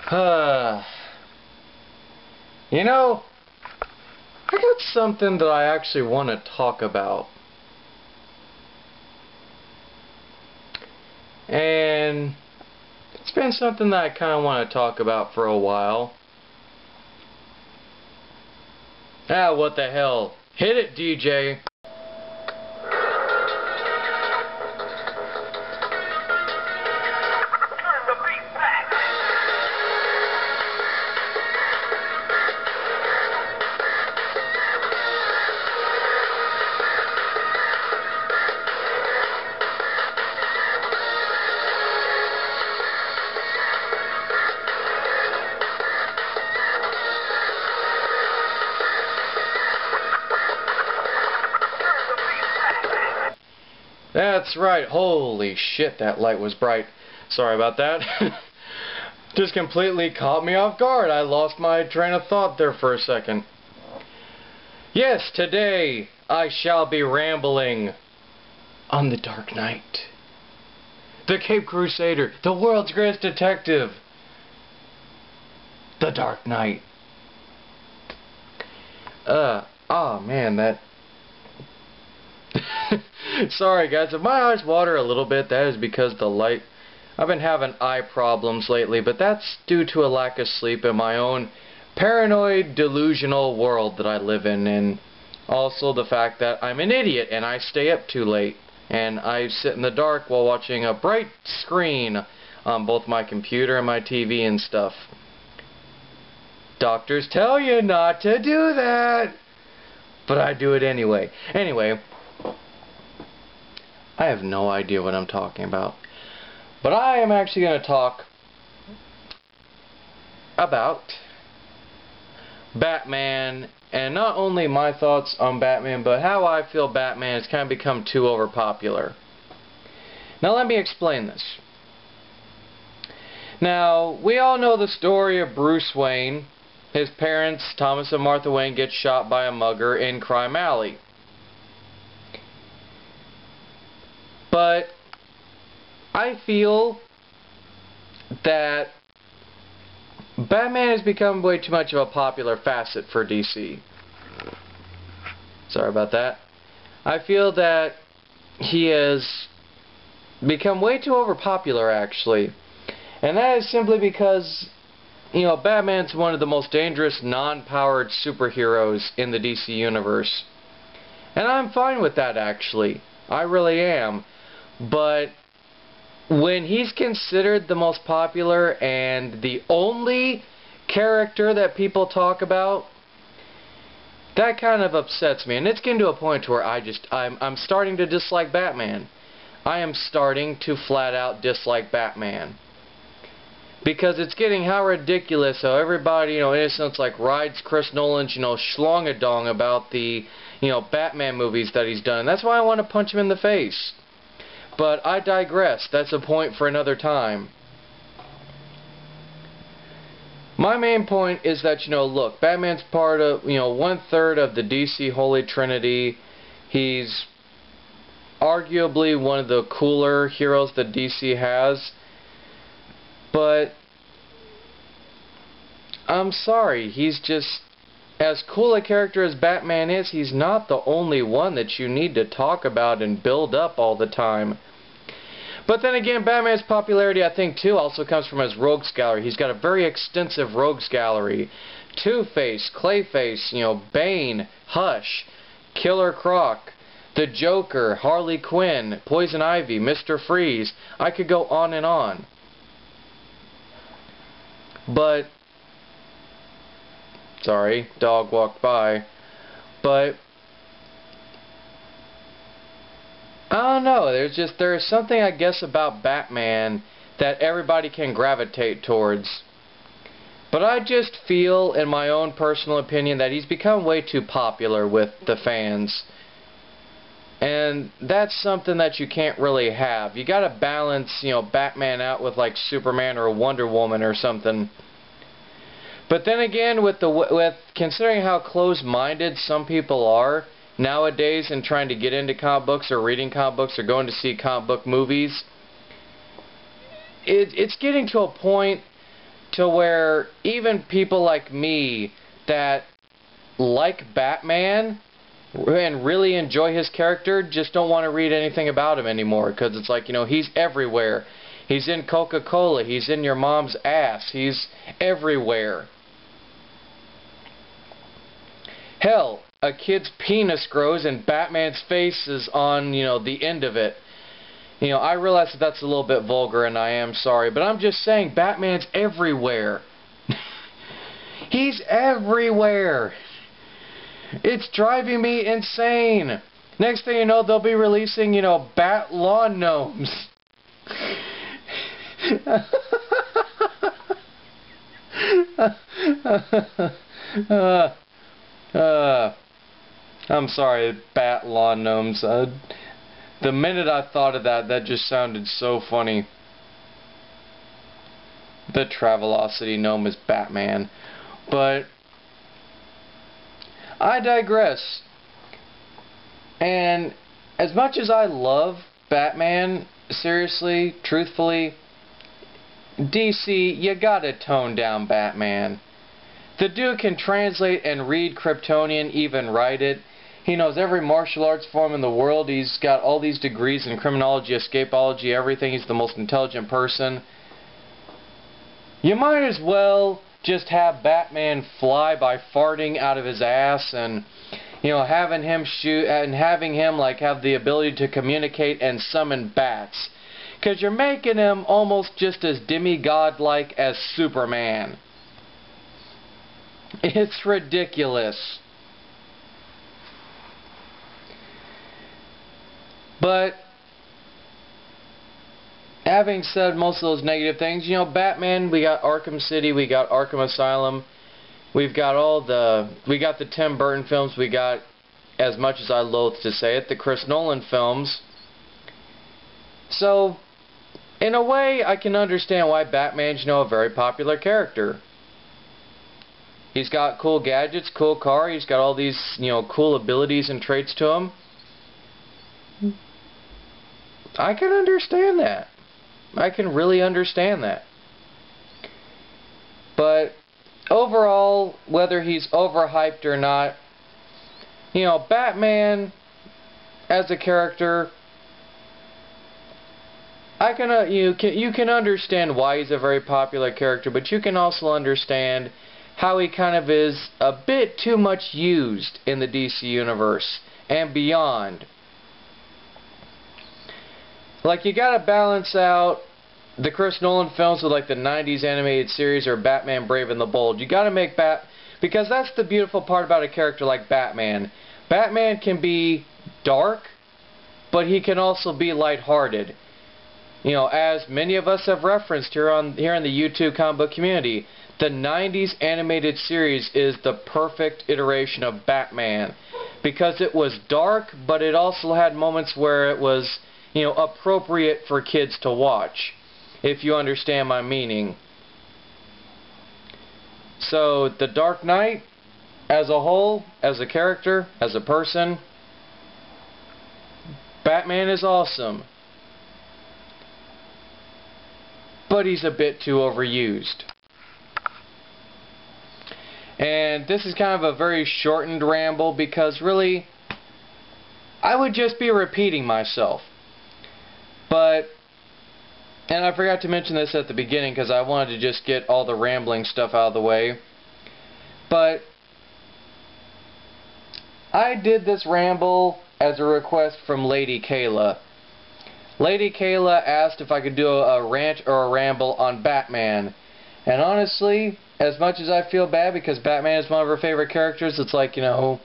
You know, I got something that I actually want to talk about. And it's been something that I kind of want to talk about for a while. What the hell? Hit it, DJ. That's right. Holy shit, that light was bright. Sorry about that. Just completely caught me off guard. I lost my train of thought there for a second. Yes, today I shall be rambling on the Dark Knight. The Cape Crusader, the world's greatest detective. The Dark Knight. Oh man, that... Sorry guys, if my eyes water a little bit, that is because the light... I've been having eye problems lately, but that's due to a lack of sleep in my own paranoid, delusional world that I live in, and also the fact that I'm an idiot and I stay up too late, and I sit in the dark while watching a bright screen on both my computer and my TV and stuff. Doctors tell you not to do that, but I do it anyway. Anyway, I have no idea what I'm talking about. But I am actually going to talk about Batman, and not only my thoughts on Batman, but how I feel Batman has kind of become too overpopular. Now let me explain this. Now, we all know the story of Bruce Wayne. His parents, Thomas and Martha Wayne, get shot by a mugger in Crime Alley. But I feel that Batman has become way too much of a popular facet for DC. Sorry about that. I feel that he has become way too overpopular, actually. And that is simply because, you know, Batman's one of the most dangerous non-powered superheroes in the DC universe. And I'm fine with that, actually. I really am. But when he's considered the most popular and the only character that people talk about, that kind of upsets me. And it's getting to a point where I'm starting to dislike Batman. I am starting to flat out dislike Batman. Because it's getting how ridiculous how everybody, you know, in a sense, like rides Chris Nolan's, you know, schlongadong about the, you know, Batman movies that he's done. And that's why I want to punch him in the face. But I digress. That's a point for another time. My main point is that, you know, look, Batman's part of, you know, 1/3 of the DC Holy Trinity. He's arguably one of the cooler heroes that DC has. But I'm sorry, he's just, as cool a character as Batman is, he's not the only one that you need to talk about and build up all the time. But then again, Batman's popularity, I think, too, also comes from his rogues gallery. He's got a very extensive rogues gallery. Two-Face, Clayface, you know, Bane, Hush, Killer Croc, the Joker, Harley Quinn, Poison Ivy, Mr. Freeze. I could go on and on. But, sorry, dog walked by. But I don't know, there's something, I guess, about Batman that everybody can gravitate towards. But I just feel, in my own personal opinion, that he's become way too popular with the fans. And that's something that you can't really have. You gotta balance, you know, Batman out with like Superman or Wonder Woman or something. But then again, with considering how close-minded some people are nowadays in trying to get into comic books or reading comic books or going to see comic book movies, it's getting to a point to where even people like me that like Batman and really enjoy his character just don't want to read anything about him anymore, because it's like, you know, he's everywhere. He's in Coca-Cola, he's in your mom's ass, he's everywhere. Hell, a kid's penis grows and Batman's face is on, you know, the end of it. You know, I realize that that's a little bit vulgar and I am sorry, but I'm just saying Batman's everywhere. He's everywhere. It's driving me insane. Next thing you know, they'll be releasing, you know, bat lawn gnomes. I'm sorry, bat lawn gnomes. The minute I thought of that, that just sounded so funny. The Travelocity gnome is Batman. But I digress. And as much as I love Batman, seriously, truthfully, DC, you gotta tone down Batman. The dude can translate and read Kryptonian, even write it. He knows every martial arts form in the world. He's got all these degrees in criminology, escapology, everything. He's the most intelligent person. You might as well just have Batman fly by farting out of his ass, and, you know, having him shoot and having him like have the ability to communicate and summon bats, because you're making him almost just as demigod-like as Superman. It's ridiculous. But having said most of those negative things, you know, Batman, we got Arkham City, we got Arkham Asylum, we've got the Tim Burton films, we got, as much as I loathe to say it, the Chris Nolan films. So, in a way, I can understand why Batman's, you know, a very popular character. He's got cool gadgets, cool car, he's got all these, you know, cool abilities and traits to him. I can understand that. I can really understand that. But overall, whether he's overhyped or not, you know, Batman as a character, you can understand why he's a very popular character, but you can also understand how he kind of is a bit too much used in the DC universe and beyond. Like, you gotta balance out the Chris Nolan films with like the 90s animated series or Batman Brave and the Bold. You gotta make because that's the beautiful part about a character like Batman. Batman can be dark, but he can also be lighthearted. You know, as many of us have referenced here in the YouTube comic book community, the 90s animated series is the perfect iteration of Batman, because it was dark, but it also had moments where it was, you know, appropriate for kids to watch, if you understand my meaning. So, The Dark Knight, as a whole, as a character, as a person, Batman is awesome. But he's a bit too overused. And this is kind of a very shortened ramble, because really, I would just be repeating myself. But, and I forgot to mention this at the beginning because I wanted to just get all the rambling stuff out of the way. But I did this ramble as a request from Lady Kayla. Lady Kayla asked if I could do a rant or a ramble on Batman. And honestly, as much as I feel bad because Batman is one of her favorite characters, it's like, you know,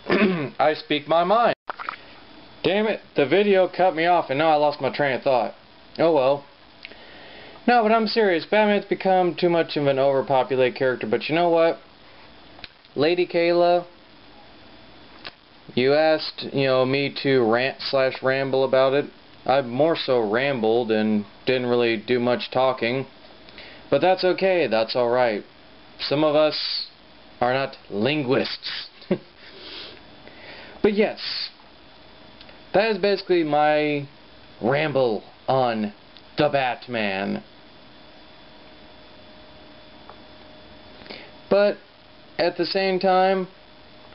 I speak my mind. Damn it, the video cut me off and now I lost my train of thought. Oh well. No, but I'm serious. Batman's become too much of an overpopulated character, but you know what? Lady Kayla, you asked, you know, me to rant/ramble about it. I more so rambled and didn't really do much talking. But that's okay, that's alright. Some of us are not linguists. But yes, that is basically my ramble on the Batman. But at the same time,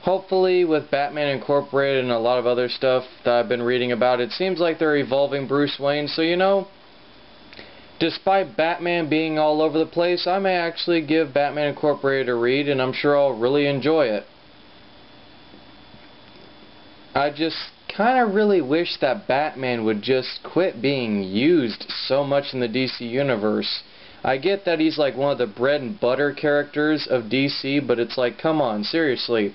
hopefully with Batman Incorporated and a lot of other stuff that I've been reading about, it seems like they're evolving Bruce Wayne. So, you know, despite Batman being all over the place, I may actually give Batman Incorporated a read, and I'm sure I'll really enjoy it. I just kind of really wish that Batman would just quit being used so much in the DC Universe. I get that he's like one of the bread and butter characters of DC, but it's like, come on, seriously.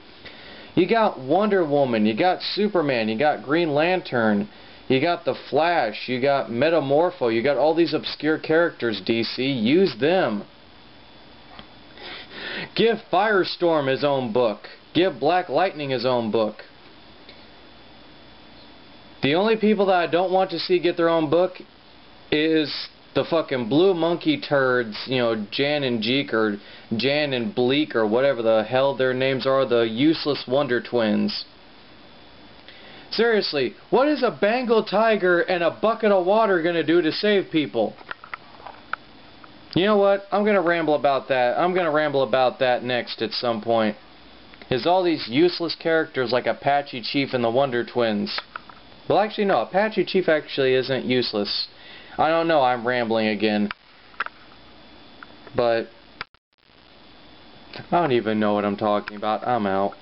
You got Wonder Woman, you got Superman, you got Green Lantern, you got The Flash, you got Metamorpho, you got all these obscure characters, DC. Use them. Give Firestorm his own book. Give Black Lightning his own book. The only people that I don't want to see get their own book is the fucking blue monkey turds, you know, Jan and Jeek, or Jan and Bleak, or whatever the hell their names are, the useless Wonder Twins. Seriously, what is a Bengal tiger and a bucket of water gonna do to save people? You know what? I'm gonna ramble about that. I'm gonna ramble about that next at some point. Is all these useless characters like Apache Chief and the Wonder Twins. Well, actually, no. Apache Chief actually isn't useless. I don't know. I'm rambling again. But I don't even know what I'm talking about. I'm out.